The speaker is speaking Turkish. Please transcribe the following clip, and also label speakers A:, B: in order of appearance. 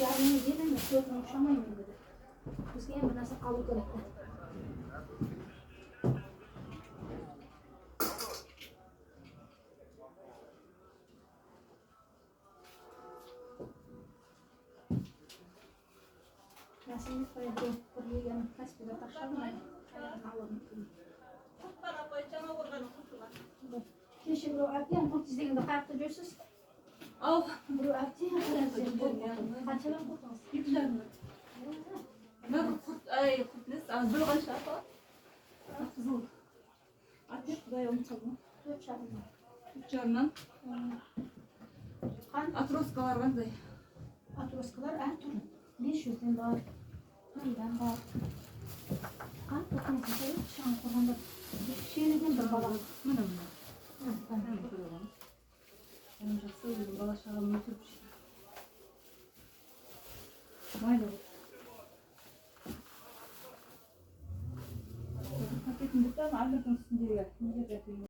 A: Yarın yedim mi? Sözünü uçamayın dedi. Bizge hem nasıl kalı gerekti. Nasıl böyle buraya yanıp kaç bir de taşalım ya. Ayağını alalım.
B: Bana koyacağım oradan okutular.
A: Şimdi bu akşam bu çizdiğinde kalktı diyorsunuz.
B: Al.
A: Bu akşam kaçalım kurtulsun.
B: Güzel mi? Ne bu kurt? Ay kurtnes. Az bir kaç yapar. Kızıl. Ateş buraya unutalım.
A: Dört çarpma.
B: Uçlarından.
A: Kan
B: Atroskalar var da.
A: atroskalar Ertuğrul. 500'den var. Neyden var? Kan bakın size şan kullandı. Bir şeyden de baba.
B: Ne mi? Ben koyalım. Ben çok seviyorum. Bala şarabını götürmüş. Vay be. Paketin dükkanı anlatın diye. Niye yapayım?